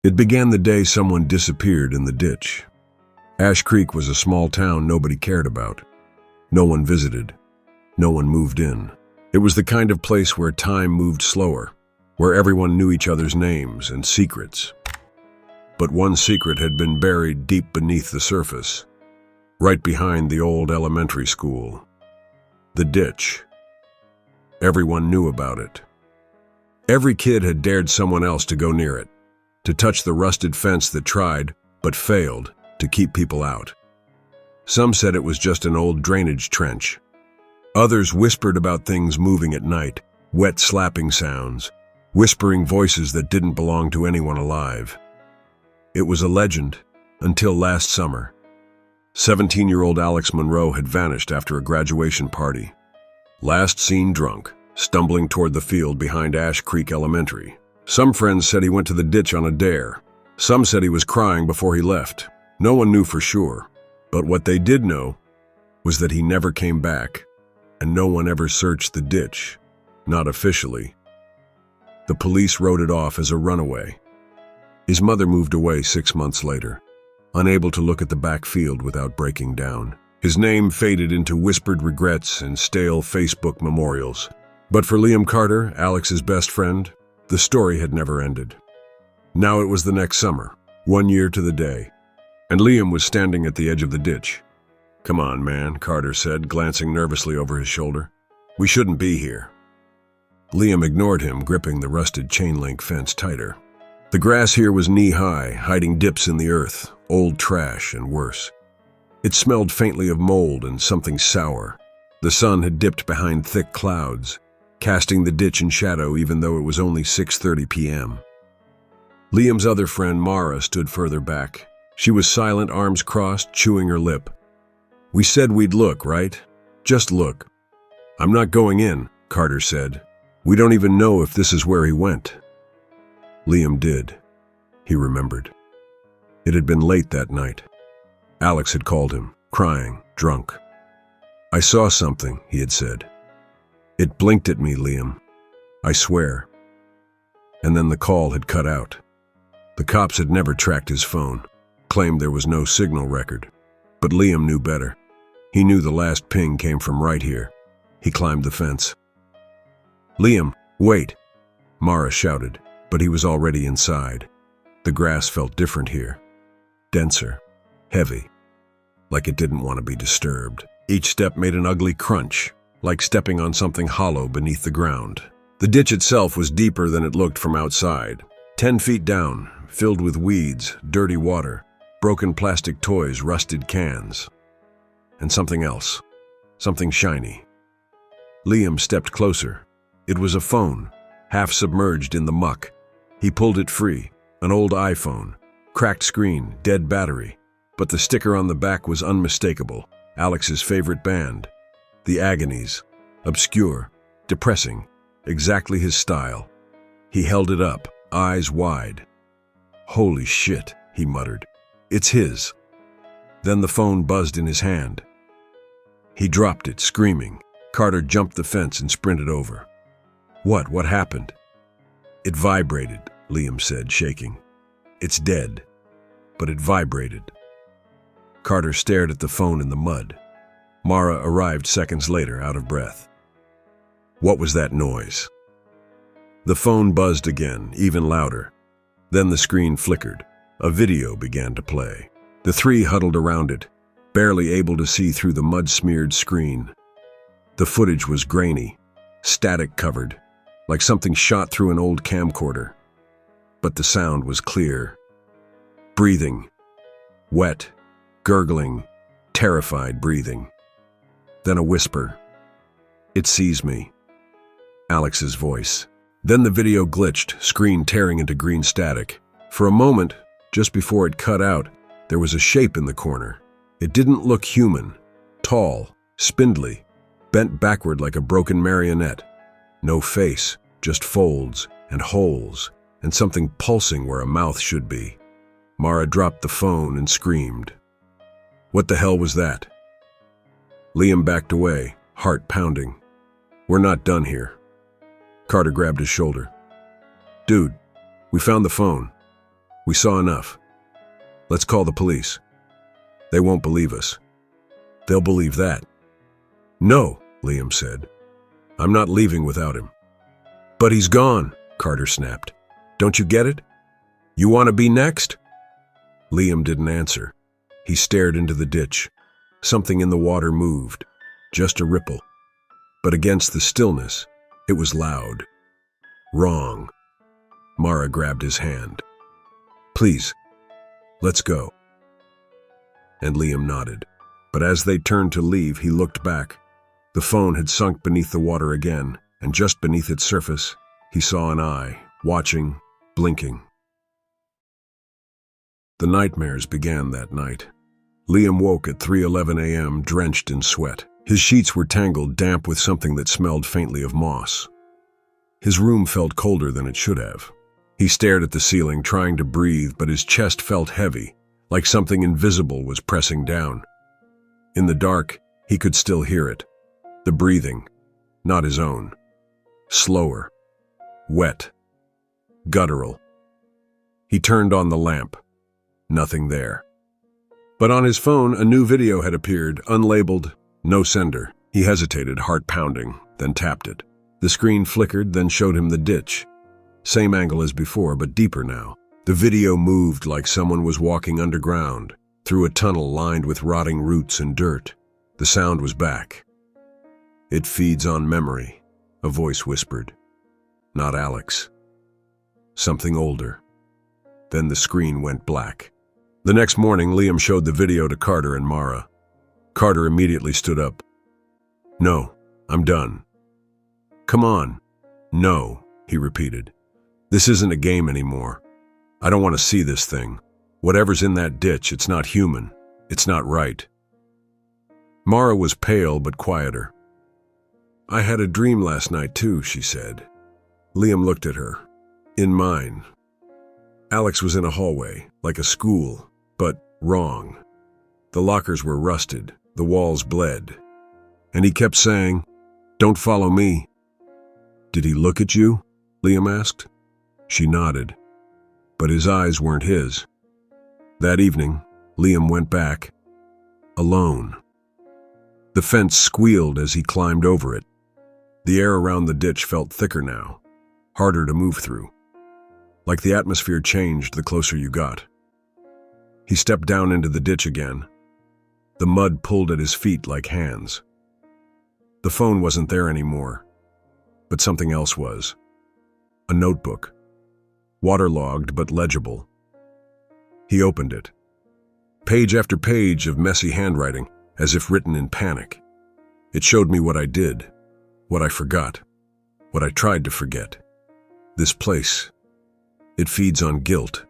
It began the day someone disappeared in the ditch. Ash Creek was a small town nobody cared about. No one visited. No one moved in. It was the kind of place where time moved slower, where everyone knew each other's names and secrets. But one secret had been buried deep beneath the surface, right behind the old elementary school. The ditch. Everyone knew about it. Every kid had dared someone else to go near it, to touch the rusted fence that tried, but failed, to keep people out. Some said it was just an old drainage trench. Others whispered about things moving at night, wet slapping sounds, whispering voices that didn't belong to anyone alive. It was a legend until last summer. 17-year-old Alex Monroe had vanished after a graduation party. Last seen drunk, stumbling toward the field behind Ash Creek Elementary. Some friends said he went to the ditch on a dare. Some said he was crying before he left. No one knew for sure, but what they did know was that he never came back, and no one ever searched the ditch, not officially. The police wrote it off as a runaway. His mother moved away 6 months later, unable to look at the back field without breaking down. His name faded into whispered regrets and stale Facebook memorials. But for Liam Carter, Alex's best friend, the story had never ended. Now it was the next summer, 1 year to the day, and Liam was standing at the edge of the ditch. "Come on, man," Carter said, glancing nervously over his shoulder. "We shouldn't be here." Liam ignored him, gripping the rusted chain-link fence tighter. The grass here was knee-high, hiding dips in the earth, old trash and worse. It smelled faintly of mold and something sour. The sun had dipped behind thick clouds, casting the ditch in shadow even though it was only 6:30 p.m. Liam's other friend, Mara, stood further back. She was silent, arms crossed, chewing her lip. "We said we'd look, right? Just look." "I'm not going in," Carter said. "We don't even know if this is where he went." Liam did. He remembered. It had been late that night. Alex had called him, crying, drunk. "I saw something," he had said. "It blinked at me, Liam. I swear." And then the call had cut out. The cops had never tracked his phone, claimed there was no signal record. But Liam knew better. He knew the last ping came from right here. He climbed the fence. "Liam, wait," Mara shouted, but he was already inside. The grass felt different here. Denser, heavy, like it didn't want to be disturbed. Each step made an ugly crunch, like stepping on something hollow beneath the ground. The ditch itself was deeper than it looked from outside. 10 feet down, filled with weeds, dirty water, broken plastic toys, rusted cans. And something else, something shiny. Liam stepped closer. It was a phone, half submerged in the muck. He pulled it free, an old iPhone, cracked screen, dead battery. But the sticker on the back was unmistakable. Alex's favorite band, The Agonies, obscure, depressing, exactly his style. He held it up, eyes wide. "Holy shit," he muttered. "It's his." Then the phone buzzed in his hand. He dropped it, screaming. Carter jumped the fence and sprinted over. What happened?" "It vibrated," Liam said, shaking. "It's dead." But it vibrated. Carter stared at the phone in the mud. Mara arrived seconds later, out of breath. "What was that noise?" The phone buzzed again, even louder. Then the screen flickered. A video began to play. The three huddled around it, barely able to see through the mud-smeared screen. The footage was grainy, static-covered, like something shot through an old camcorder. But the sound was clear. Breathing. Wet, gurgling, terrified breathing. Then a whisper. "It sees me." Alex's voice. Then the video glitched, screen tearing into green static. For a moment, just before it cut out, there was a shape in the corner. It didn't look human. Tall, spindly, bent backward like a broken marionette. No face, just folds and holes, and something pulsing where a mouth should be. Mara dropped the phone and screamed. "What the hell was that?" Liam backed away, heart pounding. "We're not done here." Carter grabbed his shoulder. "Dude, we found the phone." We saw enough. Let's call the police. They won't believe us. They'll believe that. No, Liam said. I'm not leaving without him. But he's gone, Carter snapped. Don't you get it? You want to be next? Liam didn't answer. He stared into the ditch. Something in the water moved, just a ripple. But against the stillness, it was loud. Wrong. Mara grabbed his hand. Please, let's go. And Liam nodded. But as they turned to leave, he looked back. The phone had sunk beneath the water again, and just beneath its surface, he saw an eye, watching, blinking. The nightmares began that night. Liam woke at 3:11 a.m., drenched in sweat. His sheets were tangled, damp with something that smelled faintly of moss. His room felt colder than it should have. He stared at the ceiling, trying to breathe, but his chest felt heavy, like something invisible was pressing down. In the dark, he could still hear it. The breathing, not his own. Slower, wet, guttural. He turned on the lamp. Nothing there. But on his phone, a new video had appeared, unlabeled, no sender. He hesitated, heart pounding, then tapped it. The screen flickered, then showed him the ditch. Same angle as before, but deeper now. The video moved like someone was walking underground, through a tunnel lined with rotting roots and dirt. The sound was back. It feeds on memory, a voice whispered. Not Alex. Something older. Then the screen went black. The next morning, Liam showed the video to Carter and Mara. Carter immediately stood up. No, I'm done. Come on. No, he repeated. This isn't a game anymore. I don't want to see this thing. Whatever's in that ditch, it's not human. It's not right. Mara was pale but quieter. I had a dream last night too, she said. Liam looked at her. In mine. Alex was in a hallway, like a school, but wrong. The lockers were rusted, the walls bled. And he kept saying, "Don't follow me." Did he look at you? Liam asked. She nodded, but his eyes weren't his. That evening, Liam went back, alone. The fence squealed as he climbed over it. The air around the ditch felt thicker now, harder to move through. Like the atmosphere changed the closer you got. He stepped down into the ditch again. The mud pulled at his feet like hands. The phone wasn't there anymore, but something else was. A notebook. Waterlogged but legible. He opened it. Page after page of messy handwriting, as if written in panic. It showed me what I did, what I forgot, what I tried to forget. This place, it feeds on guilt.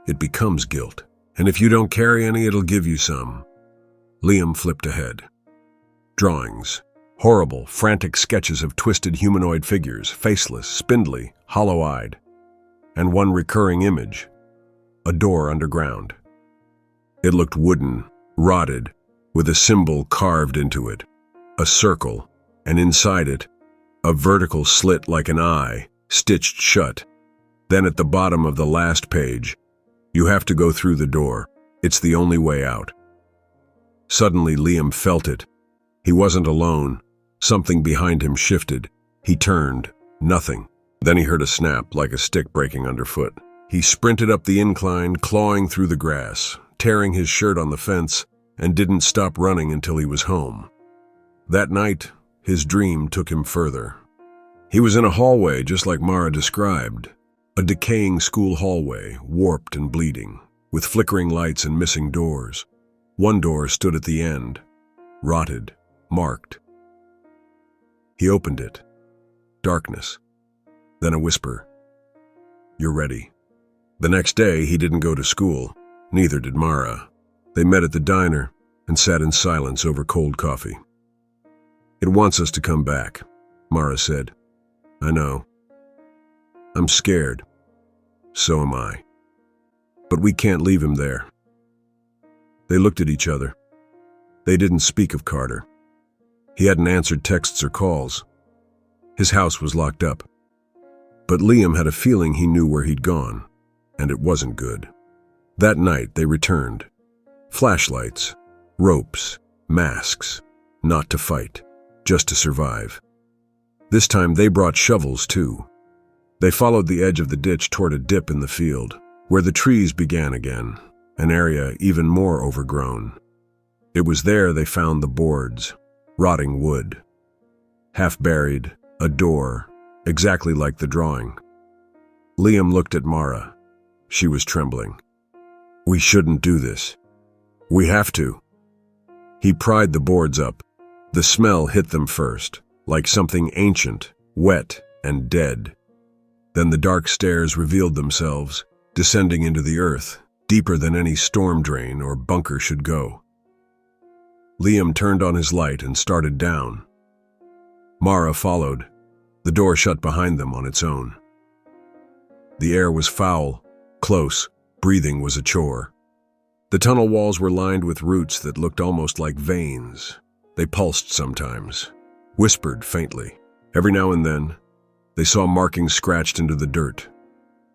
It becomes guilt. And if you don't carry any, it'll give you some. Liam flipped ahead. Drawings. Horrible, frantic sketches of twisted humanoid figures, faceless, spindly, hollow-eyed. And one recurring image. A door underground. It looked wooden, rotted, with a symbol carved into it. A circle, and inside it, a vertical slit like an eye, stitched shut. Then at the bottom of the last page, you have to go through the door. It's the only way out. Suddenly, Liam felt it. He wasn't alone. Something behind him shifted. He turned. Nothing. Then he heard a snap, like a stick breaking underfoot. He sprinted up the incline, clawing through the grass, tearing his shirt on the fence, and didn't stop running until he was home. That night, his dream took him further. He was in a hallway just like Mara described. A decaying school hallway, warped and bleeding, with flickering lights and missing doors. One door stood at the end, rotted, marked. He opened it. Darkness. Then a whisper. You're ready. The next day, he didn't go to school. Neither did Mara. They met at the diner and sat in silence over cold coffee. It wants us to come back, Mara said. I know. I'm scared. So am I. But we can't leave him there. They looked at each other. They didn't speak of Carter. He hadn't answered texts or calls. His house was locked up. But Liam had a feeling he knew where he'd gone. and it wasn't good. That night they returned. Flashlights, ropes, masks, not to fight, just to survive. This time they brought shovels too. They followed the edge of the ditch toward a dip in the field, where the trees began again, an area even more overgrown. It was there they found the boards, rotting wood. Half buried, a door, exactly like the drawing. Liam looked at Mara. She was trembling. "We shouldn't do this. We have to." He pried the boards up. The smell hit them first, like something ancient, wet, and dead. Then the dark stairs revealed themselves, descending into the earth, deeper than any storm drain or bunker should go. Liam turned on his light and started down. Mara followed. The door shut behind them on its own. The air was foul, close, breathing was a chore. The tunnel walls were lined with roots that looked almost like veins. They pulsed sometimes, whispered faintly. Every now and then, they saw markings scratched into the dirt.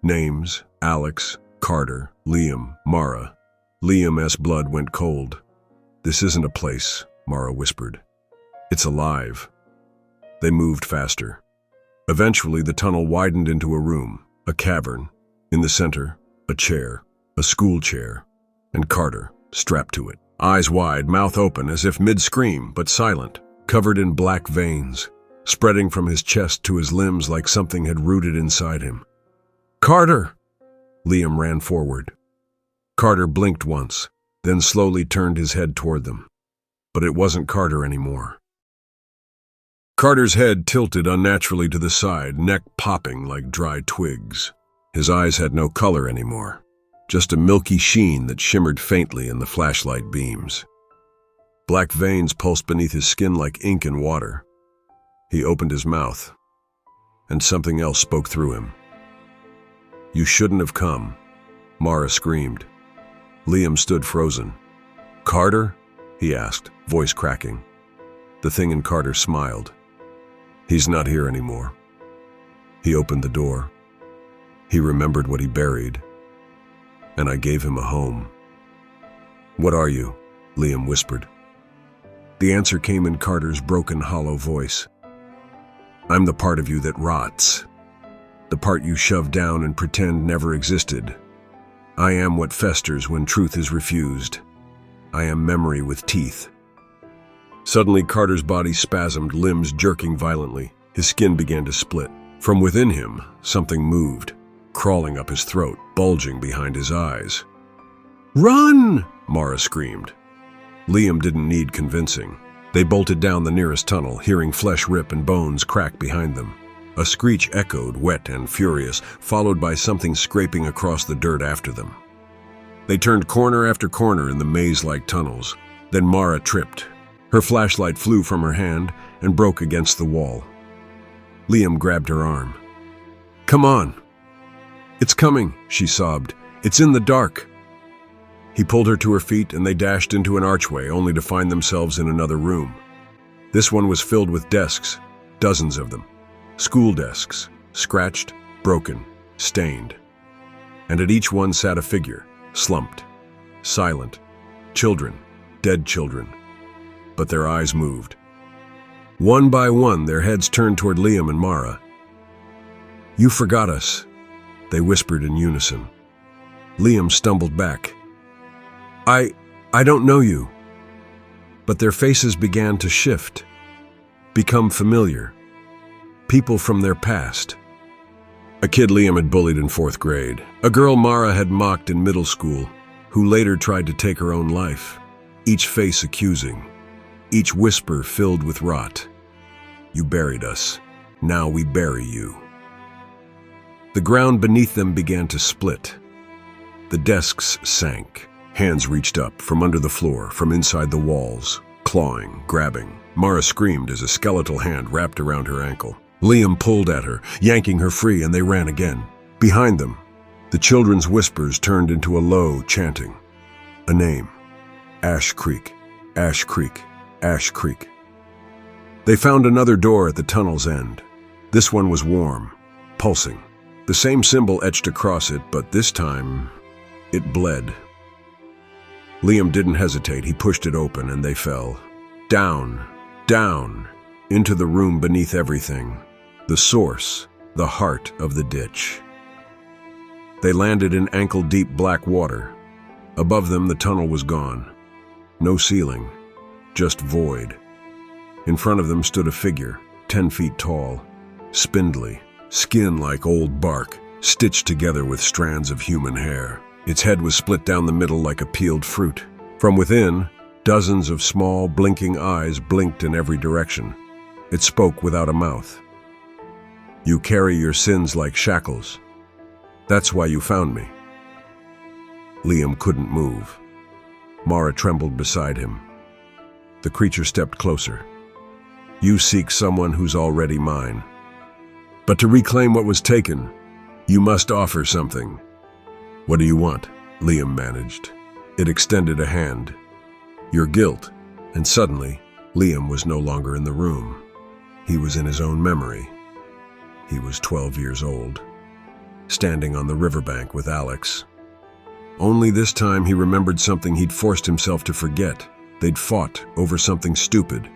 Names: Alex, Carter, Liam, Mara. Liam's blood went cold. "This isn't a place," Mara whispered. "It's alive." They moved faster. Eventually, the tunnel widened into a room, a cavern. In the center, a chair, a school chair, and Carter, strapped to it. Eyes wide, mouth open as if mid-scream, but silent, covered in black veins, spreading from his chest to his limbs like something had rooted inside him. "Carter!" Liam ran forward. Carter blinked once, then slowly turned his head toward them. But it wasn't Carter anymore. Carter's head tilted unnaturally to the side, neck popping like dry twigs. His eyes had no color anymore, just a milky sheen that shimmered faintly in the flashlight beams. Black veins pulsed beneath his skin like ink in water. He opened his mouth, and something else spoke through him. "You shouldn't have come," Mara screamed. Liam stood frozen. "Carter?" he asked, voice cracking. The thing in Carter smiled. "He's not here anymore." He opened the door. He remembered what he buried, and I gave him a home. "What are you?" Liam whispered. The answer came in Carter's broken, hollow voice. "I'm the part of you that rots. The part you shove down and pretend never existed. I am what festers when truth is refused. I am memory with teeth." Suddenly, Carter's body spasmed, limbs jerking violently. His skin began to split. From within him, something moved, crawling up his throat, bulging behind his eyes. "Run!" Mara screamed. Liam didn't need convincing. They bolted down the nearest tunnel, hearing flesh rip and bones crack behind them. A screech echoed, wet and furious, followed by something scraping across the dirt after them. They turned corner after corner in the maze-like tunnels. Then Mara tripped. Her flashlight flew from her hand and broke against the wall. Liam grabbed her arm. "Come on." "It's coming," she sobbed. "It's in the dark." He pulled her to her feet and they dashed into an archway, only to find themselves in another room. This one was filled with desks, dozens of them. School desks, scratched, broken, stained. And at each one sat a figure, slumped, silent. Children, dead children. But their eyes moved. One by one, their heads turned toward Liam and Mara. "You forgot us," they whispered in unison. Liam stumbled back. I don't know you." But their faces began to shift, become familiar. People from their past. A kid Liam had bullied in 4th grade. A girl Mara had mocked in middle school, who later tried to take her own life. Each face accusing. Each whisper filled with rot. "You buried us. Now we bury you." The ground beneath them began to split. The desks sank. Hands reached up from under the floor, from inside the walls, clawing, grabbing. Mara screamed as a skeletal hand wrapped around her ankle. Liam pulled at her, yanking her free, and they ran again. Behind them, the children's whispers turned into a low chanting. A name. Ash Creek. Ash Creek. Ash Creek. They found another door at the tunnel's end. This one was warm, pulsing. The same symbol etched across it, but this time, it bled. Liam didn't hesitate. He pushed it open and they fell. Down, down, into the room beneath everything. The source, the heart of the ditch. They landed in ankle-deep black water. Above them, the tunnel was gone. No ceiling, just void. In front of them stood a figure, 10 feet tall, spindly, skin like old bark, stitched together with strands of human hair. Its head was split down the middle like a peeled fruit. From within, dozens of small, blinking eyes blinked in every direction. It spoke without a mouth. "You carry your sins like shackles. That's why you found me." Liam couldn't move. Mara trembled beside him. The creature stepped closer. "You seek someone who's already mine. But to reclaim what was taken, you must offer something." "What do you want?" Liam managed. It extended a hand. "Your guilt." And suddenly, Liam was no longer in the room. He was in his own memory. He was 12 years old, standing on the riverbank with Alex. Only this time he remembered something he'd forced himself to forget. They'd fought over something stupid,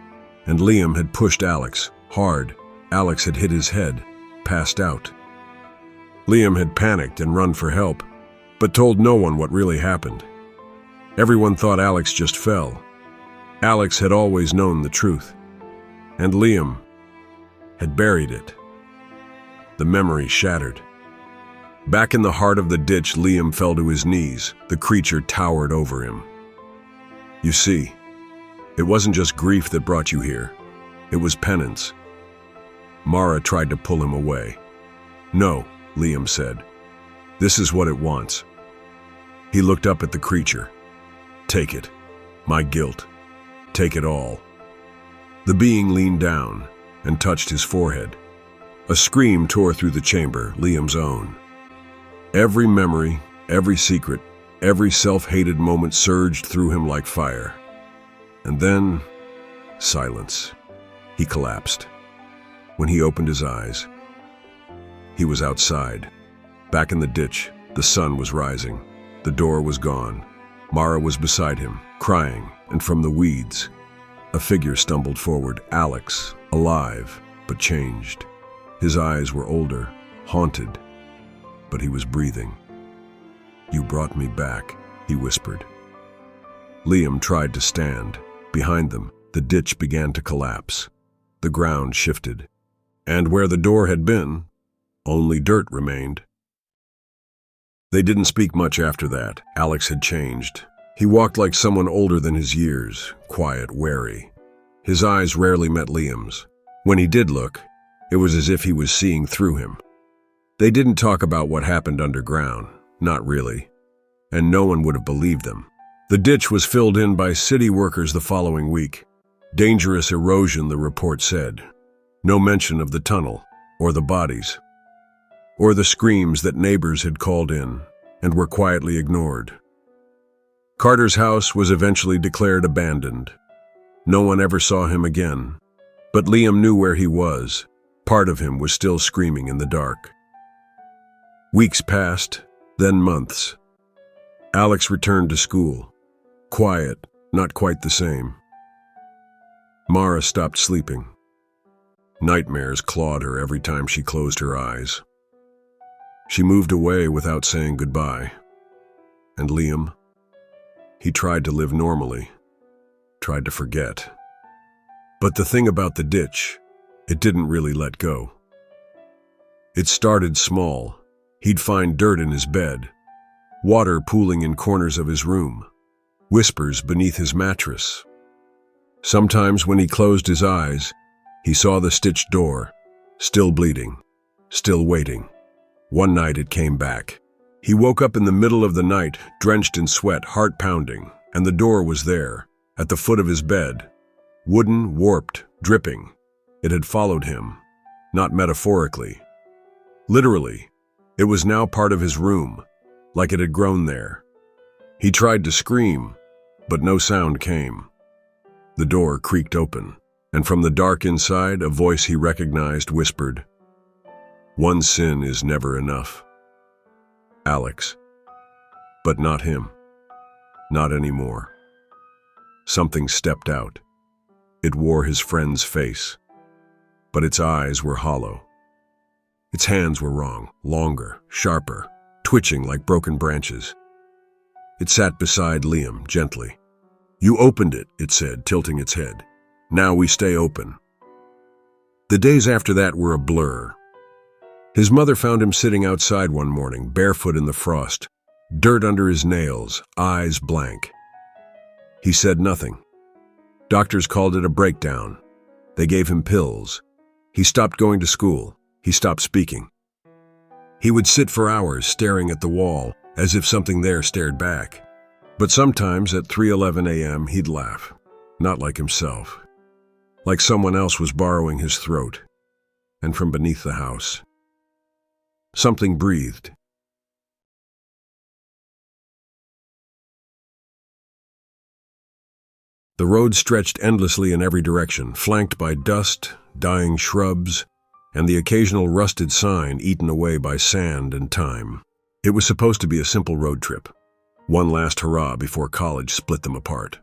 and Liam had pushed Alex hard. Alex had hit his head, passed out. Liam had panicked and run for help, but told no one what really happened. Everyone thought Alex just fell. Alex had always known the truth, and Liam had buried it. The memory shattered. Back in the heart of the ditch, Liam fell to his knees. The creature towered over him. "You see, it wasn't just grief that brought you here. It was penance." Mara tried to pull him away. "No," Liam said. "This is what it wants." He looked up at the creature. "Take it. My guilt. Take it all." The being leaned down and touched his forehead. A scream tore through the chamber, Liam's own. Every memory, every secret, every self-hated moment surged through him like fire. And then, silence. He collapsed. When he opened his eyes, he was outside. Back in the ditch, the sun was rising. The door was gone. Mara was beside him, crying, and from the weeds, a figure stumbled forward. Alex, alive, but changed. His eyes were older, haunted, but he was breathing. "You brought me back," he whispered. Liam tried to stand. Behind them, the ditch began to collapse. The ground shifted, and where the door had been, only dirt remained. They didn't speak much after that. Alex had changed. He walked like someone older than his years, quiet, wary. His eyes rarely met Liam's. When he did look, it was as if he was seeing through him. They didn't talk about what happened underground, not really, and no one would have believed them. The ditch was filled in by city workers the following week. Dangerous erosion, the report said. No mention of the tunnel, or the bodies, or the screams that neighbors had called in and were quietly ignored. Carter's house was eventually declared abandoned. No one ever saw him again, but Liam knew where he was. Part of him was still screaming in the dark. Weeks passed, then months. Alex returned to school. Quiet, not quite the same. Mara stopped sleeping. Nightmares clawed her every time she closed her eyes. She moved away without saying goodbye. And Liam? He tried to live normally, tried to forget. But the thing about the ditch, it didn't really let go. It started small. He'd find dirt in his bed, water pooling in corners of his room, whispers beneath his mattress. Sometimes when he closed his eyes, he saw the stitched door, still bleeding, still waiting. One night it came back. He woke up in the middle of the night, drenched in sweat, heart pounding, and the door was there, at the foot of his bed. Wooden, warped, dripping. It had followed him, not metaphorically. Literally, it was now part of his room, like it had grown there. He tried to scream, but no sound came. The door creaked open, and from the dark inside, a voice he recognized whispered, One sin is never enough. Alex. But not him. Not anymore. Something stepped out. It wore his friend's face, but its eyes were hollow. Its hands were wrong, longer, sharper, twitching like broken branches. It sat beside Liam, gently. "You opened it," it said, tilting its head. "Now we stay open." The days after that were a blur. His mother found him sitting outside one morning, barefoot in the frost, dirt under his nails, eyes blank. He said nothing. Doctors called it a breakdown. They gave him pills. He stopped going to school. He stopped speaking. He would sit for hours staring at the wall, as if something there stared back. But sometimes at 3:11 a.m. he'd laugh, not like himself, like someone else was borrowing his throat. And from beneath the house, something breathed. The road stretched endlessly in every direction, flanked by dust, dying shrubs, and the occasional rusted sign eaten away by sand and time. It was supposed to be a simple road trip, one last hurrah before college split them apart.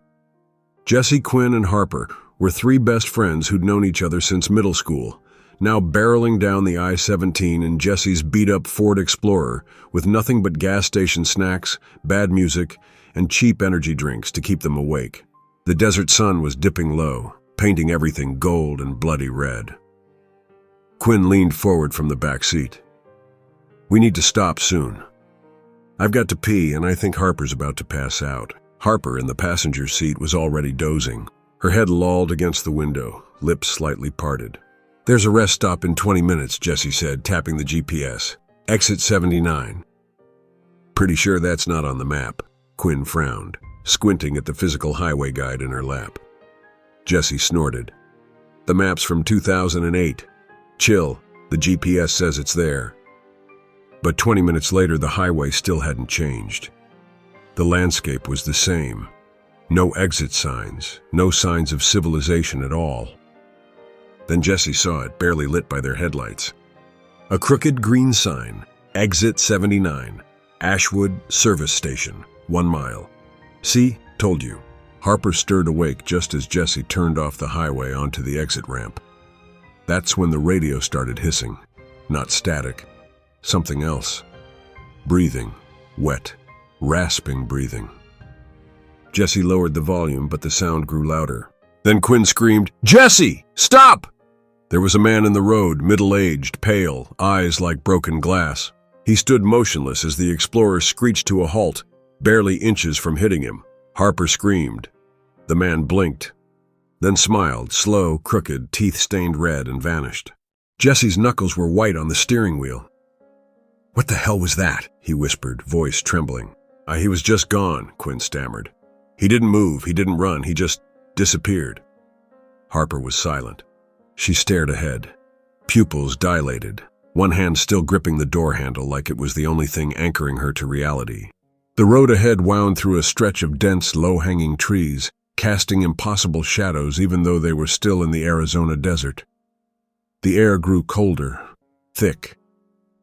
Jesse, Quinn, and Harper were three best friends who'd known each other since middle school, now barreling down the I-17 in Jesse's beat-up Ford Explorer with nothing but gas station snacks, bad music, and cheap energy drinks to keep them awake. The desert sun was dipping low, painting everything gold and bloody red. Quinn leaned forward from the back seat. "We need to stop soon. I've got to pee, and I think Harper's about to pass out." Harper, in the passenger seat, was already dozing, her head lolled against the window, lips slightly parted. "There's a rest stop in 20 minutes, Jesse said, tapping the GPS. "Exit 79. "Pretty sure that's not on the map." Quinn frowned, squinting at the physical highway guide in her lap. Jesse snorted. "The map's from 2008. Chill, the GPS says it's there." But 20 minutes later, the highway still hadn't changed. The landscape was the same. No exit signs, no signs of civilization at all. Then Jesse saw it, barely lit by their headlights. A crooked green sign, Exit 79, Ashwood Service Station, 1 mile. "See? Told you." Harper stirred awake just as Jesse turned off the highway onto the exit ramp. That's when the radio started hissing. Not static. Something else. Breathing. Wet. Rasping breathing. Jesse lowered the volume, but the sound grew louder. Then Quinn screamed, "Jesse! Stop!" There was a man in the road, middle-aged, pale, eyes like broken glass. He stood motionless as the Explorer screeched to a halt, barely inches from hitting him. Harper screamed. The man blinked, then smiled, slow, crooked, teeth-stained red, and vanished. Jesse's knuckles were white on the steering wheel. "What the hell was that?" he whispered, voice trembling. He was just gone," Quinn stammered. "He didn't move, he didn't run, he just disappeared." Harper was silent. She stared ahead, pupils dilated, one hand still gripping the door handle like it was the only thing anchoring her to reality. The road ahead wound through a stretch of dense, low-hanging trees, casting impossible shadows even though they were still in the Arizona desert. The air grew colder, thick.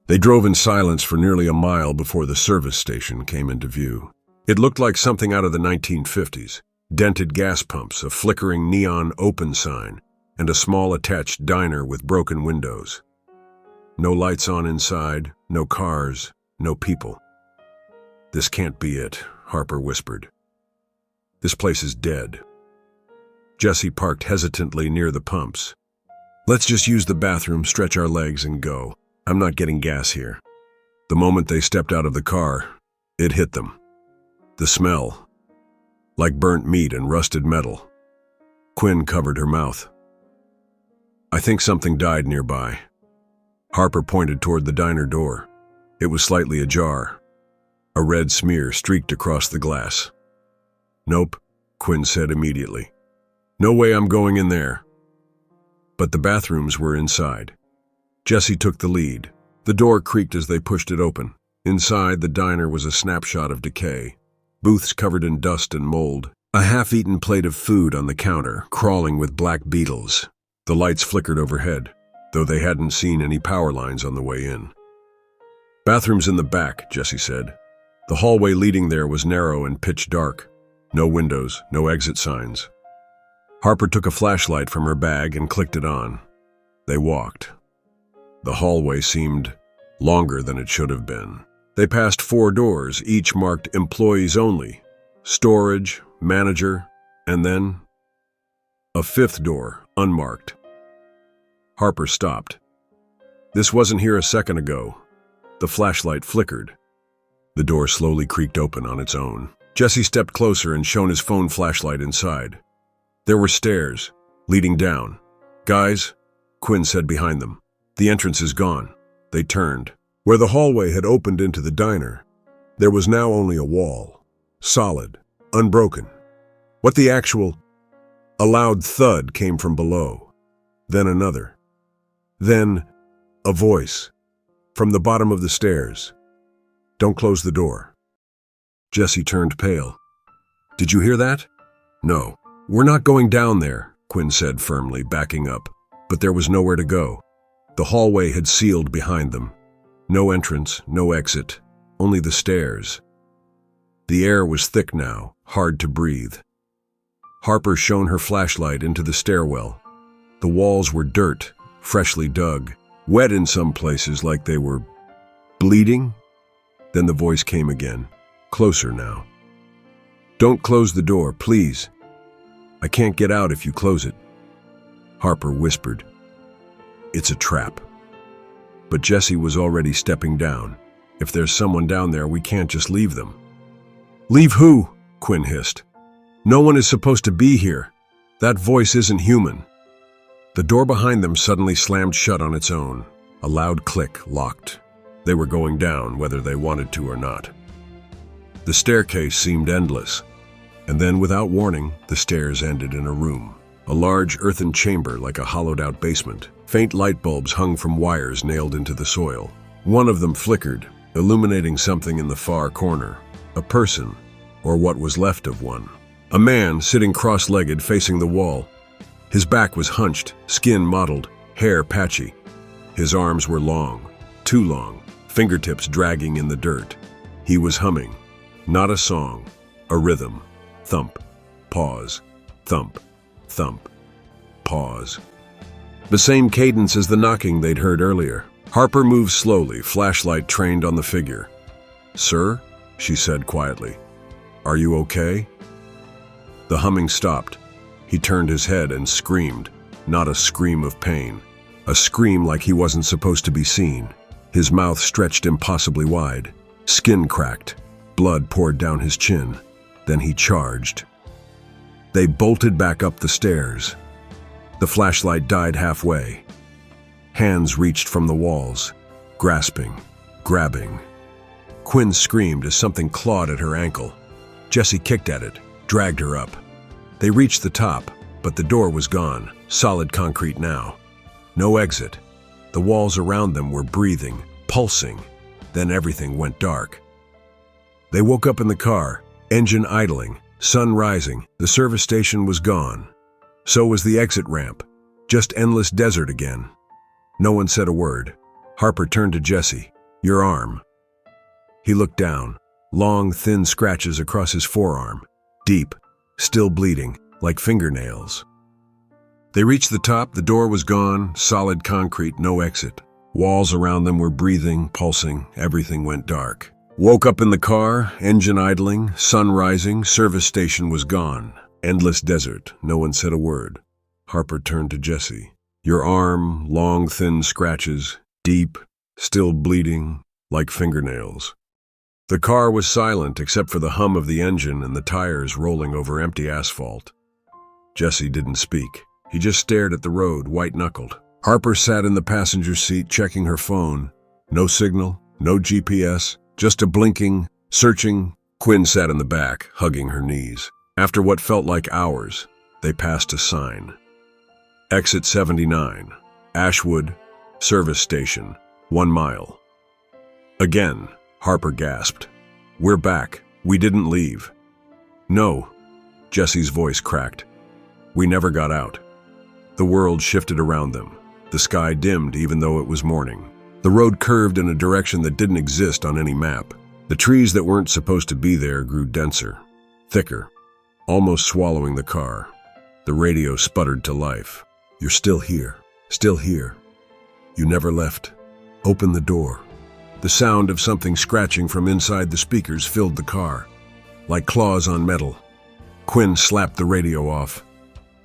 They drove in silence for nearly a mile before the service station came into view. It looked like something out of the 1950s. Dented gas pumps, a flickering neon open sign, and a small attached diner with broken windows. No lights on inside, no cars, no people. "This can't be it," Harper whispered. "This place is dead." Jesse parked hesitantly near the pumps. "Let's just use the bathroom, stretch our legs, and go. I'm not getting gas here." The moment they stepped out of the car, it hit them. The smell, like burnt meat and rusted metal. Quinn covered her mouth. "I think something died nearby." Harper pointed toward the diner door. It was slightly ajar. A red smear streaked across the glass. "Nope," Quinn said immediately. "No way I'm going in there." But the bathrooms were inside. Jesse took the lead. The door creaked as they pushed it open. Inside, the diner was a snapshot of decay. Booths covered in dust and mold. A half-eaten plate of food on the counter, crawling with black beetles. The lights flickered overhead. though they hadn't seen any power lines on the way in. "Bathroom's in the back," Jesse said. The hallway leading there was narrow and pitch dark. No windows, no exit signs. Harper took a flashlight from her bag and clicked it on. They walked. The hallway seemed longer than it should have been. They passed 4 doors, each marked employees only, storage, manager, and then a 5th door, unmarked. Harper stopped. This wasn't here a second ago. The flashlight flickered. The door slowly creaked open on its own. Jesse stepped closer and shone his phone flashlight inside. There were stairs, leading down. "Guys," Quinn said behind them, "the entrance is gone." They turned. Where the hallway had opened into the diner, there was now only a wall. Solid, unbroken. What the actual... A loud thud came from below. Then another. Then a voice from the bottom of the stairs. "Don't close the door." Jesse turned pale. "Did you hear that?" "No. We're not going down there," Quinn said firmly, backing up. But there was nowhere to go. The hallway had sealed behind them. No entrance, no exit, only the stairs. The air was thick now, hard to breathe. Harper shone her flashlight into the stairwell. The walls were dirt, freshly dug, wet in some places like they were bleeding. Then the voice came again, closer now. "Don't close the door, please. I can't get out if you close it." Harper whispered, "It's a trap." But Jesse was already stepping down. "If there's someone down there, we can't just leave them." "Leave who?" Quinn hissed. "No one is supposed to be here. That voice isn't human." The door behind them suddenly slammed shut on its own. A loud click locked. They were going down, whether they wanted to or not. The staircase seemed endless. And then, without warning, the stairs ended in a room. A large earthen chamber like a hollowed-out basement. Faint light bulbs hung from wires nailed into the soil. One of them flickered, illuminating something in the far corner. A person, or what was left of one. A man sitting cross-legged facing the wall. His back was hunched, skin mottled, hair patchy. His arms were long, too long, fingertips dragging in the dirt. He was humming, not a song, a rhythm. Thump, pause, thump, thump, pause. The same cadence as the knocking they'd heard earlier. Harper moved slowly, flashlight trained on the figure. "Sir?" she said quietly. "Are you okay?" The humming stopped. He turned his head and screamed, not a scream of pain. A scream like he wasn't supposed to be seen. His mouth stretched impossibly wide. Skin cracked. Blood poured down his chin. Then he charged. They bolted back up the stairs. The flashlight died halfway. Hands reached from the walls, grasping, grabbing. Quinn screamed as something clawed at her ankle. Jesse kicked at it, dragged her up. They reached the top, but the door was gone, solid concrete now. No exit. The walls around them were breathing, pulsing. Then everything went dark. They woke up in the car, engine idling, sun rising. The service station was gone. So was the exit ramp. Just endless desert again. No one said a word. Harper turned to Jesse. "Your arm." He looked down. Long, thin scratches across his forearm. Deep, still bleeding, like fingernails. They reached the top. The door was gone, solid concrete, no exit. Walls around them were breathing, pulsing. Everything went dark. Woke up in the car, engine idling, sun rising, service station was gone. Endless desert, no one said a word. Harper turned to Jesse. "Your arm, long thin scratches, deep, still bleeding, like fingernails." The car was silent except for the hum of the engine and the tires rolling over empty asphalt. Jesse didn't speak. He just stared at the road, white-knuckled. Harper sat in the passenger seat checking her phone. No signal, no GPS. Just a blinking, searching. Quinn sat in the back, hugging her knees. After what felt like hours, they passed a sign. Exit 79, Ashwood, service station, 1 mile. Again, Harper gasped. "We're back. We didn't leave." "No," Jesse's voice cracked. "We never got out." The world shifted around them. The sky dimmed even though it was morning. The road curved in a direction that didn't exist on any map. The trees that weren't supposed to be there grew denser, thicker, almost swallowing the car. The radio sputtered to life. "You're still here. Still here. You never left. Open the door." The sound of something scratching from inside the speakers filled the car, like claws on metal. Quinn slapped the radio off.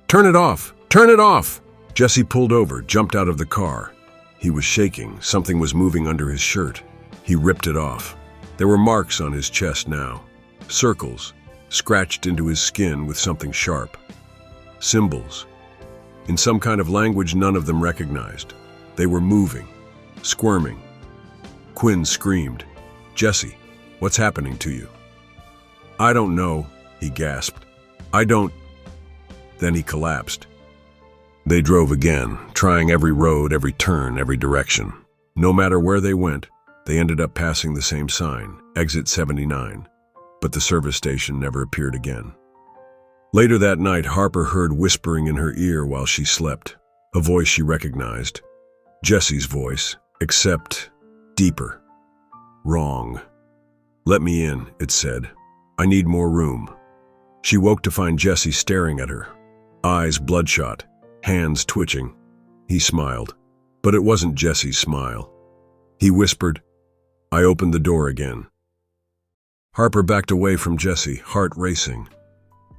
"Turn it off! Turn it off!" Jesse pulled over, jumped out of the car. He was shaking. Something was moving under his shirt. He ripped it off. There were marks on his chest now. Circles, scratched into his skin with something sharp. Symbols. In some kind of language none of them recognized. They were moving, squirming. Quinn screamed, "Jesse, what's happening to you?" "I don't know," he gasped. "I don't..." Then he collapsed. They drove again, trying every road, every turn, every direction. No matter where they went, they ended up passing the same sign, Exit 79, but the service station never appeared again. Later that night, Harper heard whispering in her ear while she slept, a voice she recognized. Jesse's voice, except deeper. Wrong. "Let me in," it said. "I need more room." She woke to find Jesse staring at her, eyes bloodshot, hands twitching. He smiled, but it wasn't Jesse's smile. He whispered, "I opened the door again." Harper backed away from Jesse, heart racing.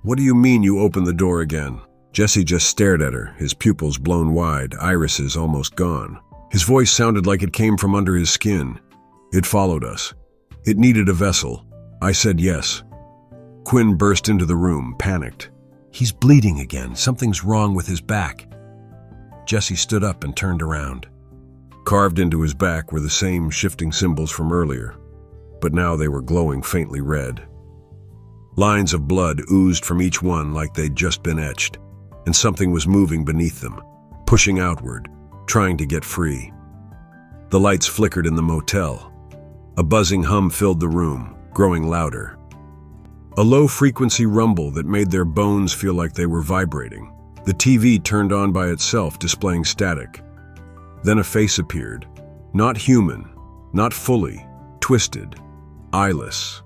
"What do you mean you opened the door again?" Jesse just stared at her, his pupils blown wide, irises almost gone. His voice sounded like it came from under his skin. "It followed us. It needed a vessel. I said yes." Quinn burst into the room, panicked. "He's bleeding again. Something's wrong with his back." Jesse stood up and turned around. Carved into his back were the same shifting symbols from earlier, but now they were glowing faintly red. Lines of blood oozed from each one like they'd just been etched, and something was moving beneath them, pushing outward, trying to get free. The lights flickered in the motel. A buzzing hum filled the room, growing louder. A low-frequency rumble that made their bones feel like they were vibrating. The TV turned on by itself, displaying static. Then a face appeared. Not human, not fully, twisted, eyeless,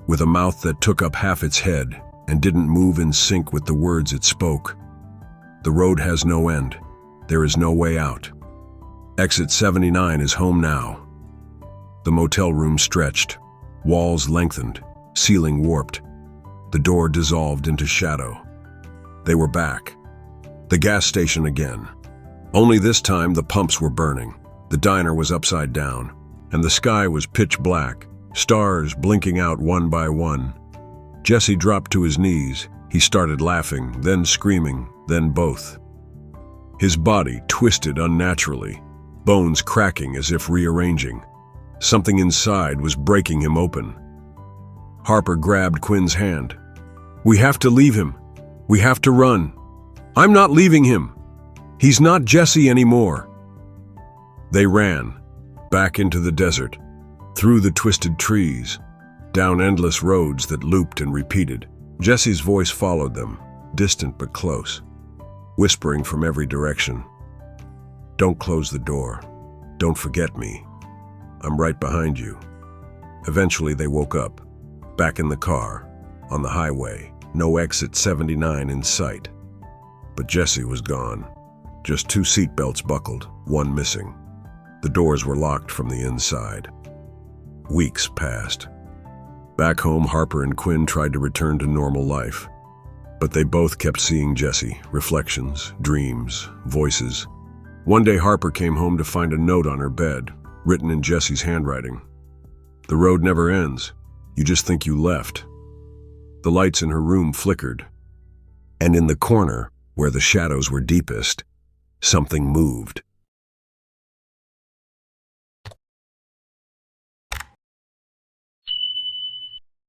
with a mouth that took up half its head and didn't move in sync with the words it spoke. "The road has no end. There is no way out. Exit 79 is home now." The motel room stretched, walls lengthened, ceiling warped. The door dissolved into shadow. They were back. The gas station again. Only this time the pumps were burning. The diner was upside down, and the sky was pitch black, stars blinking out one by one. Jesse dropped to his knees. He started laughing, then screaming, then both. His body twisted unnaturally, bones cracking as if rearranging. Something inside was breaking him open. Harper grabbed Quinn's hand. "We have to leave him. We have to run. I'm not leaving him. He's not Jesse anymore." They ran, back into the desert, through the twisted trees, down endless roads that looped and repeated. Jesse's voice followed them, distant but close, whispering from every direction. "Don't close the door. Don't forget me. I'm right behind you." Eventually they woke up, back in the car, on the highway, no exit 79 in sight. But Jesse was gone. Just 2 seatbelts buckled, one missing. The doors were locked from the inside. Weeks passed. Back home, Harper and Quinn tried to return to normal life. But they both kept seeing Jesse, reflections, dreams, voices. One day Harper came home to find a note on her bed, written in Jesse's handwriting. "The road never ends. You just think you left." The lights in her room flickered, and in the corner, where the shadows were deepest, something moved.